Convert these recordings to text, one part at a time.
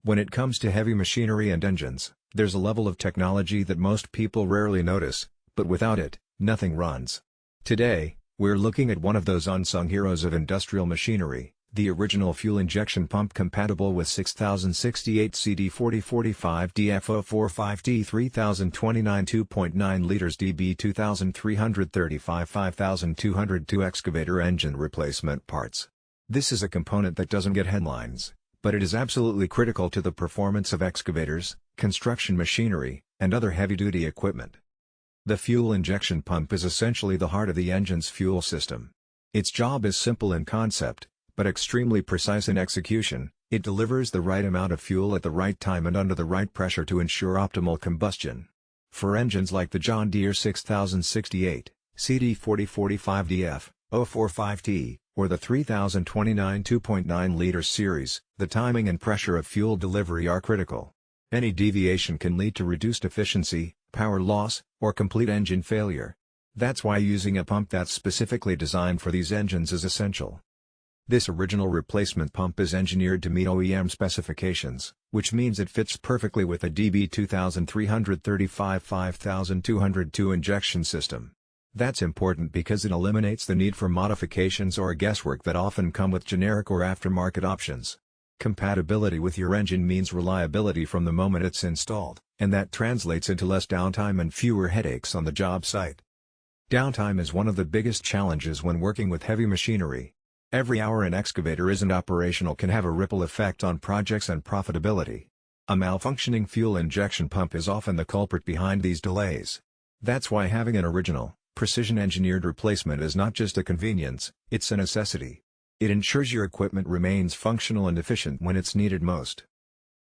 When it comes to heavy machinery and engines, there's a level of technology that most people rarely notice, but without it, nothing runs. Today, we're looking at one of those unsung heroes of industrial machinery, the original fuel injection pump compatible with 6068 CD4045DF045T3029 2.9 liters DB2335-5202 excavator engine replacement parts. This is a component that doesn't get headlines, but it is absolutely critical to the performance of excavators, construction machinery, and other heavy-duty equipment. The fuel injection pump is essentially the heart of the engine's fuel system. Its job is simple in concept, but extremely precise in execution. It delivers the right amount of fuel at the right time and under the right pressure to ensure optimal combustion. For engines like the John Deere 6068, CD4045DF045T, or the 3029 2.9 liters series, the timing and pressure of fuel delivery are critical. Any deviation can lead to reduced efficiency, power loss, or complete engine failure. That's why using a pump that's specifically designed for these engines is essential. This original replacement pump is engineered to meet OEM specifications, which means it fits perfectly with a DB2335-5202 injection system. That's important because it eliminates the need for modifications or guesswork that often come with generic or aftermarket options. Compatibility with your engine means reliability from the moment it's installed, and that translates into less downtime and fewer headaches on the job site. Downtime is one of the biggest challenges when working with heavy machinery. Every hour an excavator isn't operational can have a ripple effect on projects and profitability. A malfunctioning fuel injection pump is often the culprit behind these delays. That's why having an original, precision-engineered replacement is not just a convenience, it's a necessity. It ensures your equipment remains functional and efficient when it's needed most.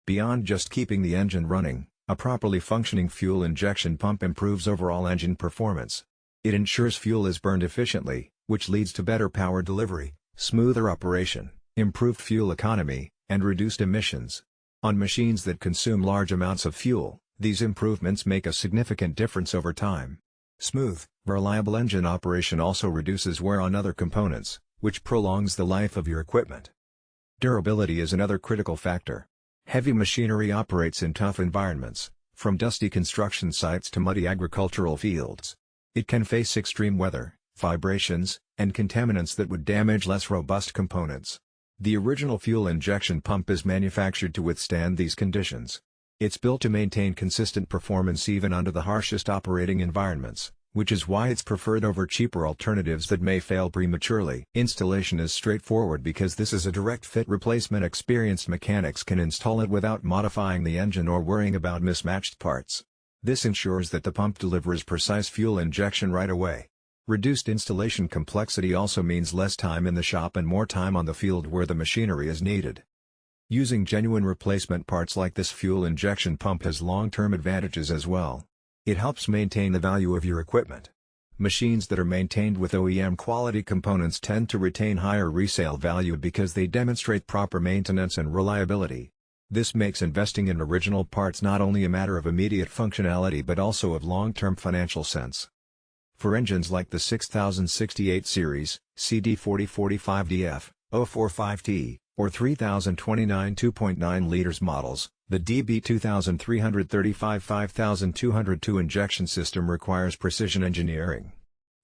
Beyond just keeping the engine running, a properly functioning fuel injection pump improves overall engine performance. It ensures fuel is burned efficiently, which leads to better power delivery, smoother operation, improved fuel economy, and reduced emissions. On machines that consume large amounts of fuel, these improvements make a significant difference over time. Smooth, reliable engine operation also reduces wear on other components, which prolongs the life of your equipment. Durability is another critical factor. Heavy machinery operates in tough environments, from dusty construction sites to muddy agricultural fields. It can face extreme weather, vibrations, and contaminants that would damage less robust components. The original fuel injection pump is manufactured to withstand these conditions. It's built to maintain consistent performance even under the harshest operating environments, which is why it's preferred over cheaper alternatives that may fail prematurely. Installation is straightforward because this is a direct fit replacement. Experienced mechanics can install it without modifying the engine or worrying about mismatched parts. This ensures that the pump delivers precise fuel injection right away. Reduced installation complexity also means less time in the shop and more time on the field where the machinery is needed. Using genuine replacement parts like this fuel injection pump has long-term advantages as well. It helps maintain the value of your equipment. Machines that are maintained with OEM quality components tend to retain higher resale value because they demonstrate proper maintenance and reliability. This makes investing in original parts not only a matter of immediate functionality but also of long-term financial sense. For engines like the 6068 series, CD4045DF045T, or 3029 2.9 liters models, the DB2335-5202 injection system requires precision engineering.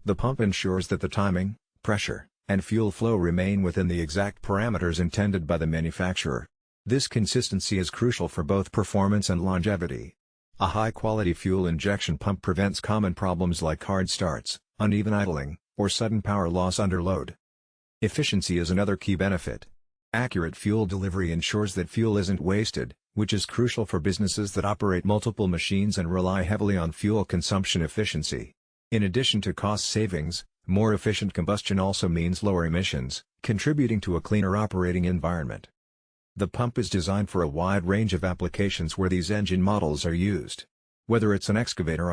The pump ensures that the timing, pressure, and fuel flow remain within the exact parameters intended by the manufacturer. This consistency is crucial for both performance and longevity. A high-quality fuel injection pump prevents common problems like hard starts, uneven idling, or sudden power loss under load. Efficiency is another key benefit. Accurate fuel delivery ensures that fuel isn't wasted, which is crucial for businesses that operate multiple machines and rely heavily on fuel consumption efficiency. In addition to cost savings, more efficient combustion also means lower emissions, contributing to a cleaner operating environment. The pump is designed for a wide range of applications where these engine models are used. Whether it's an excavator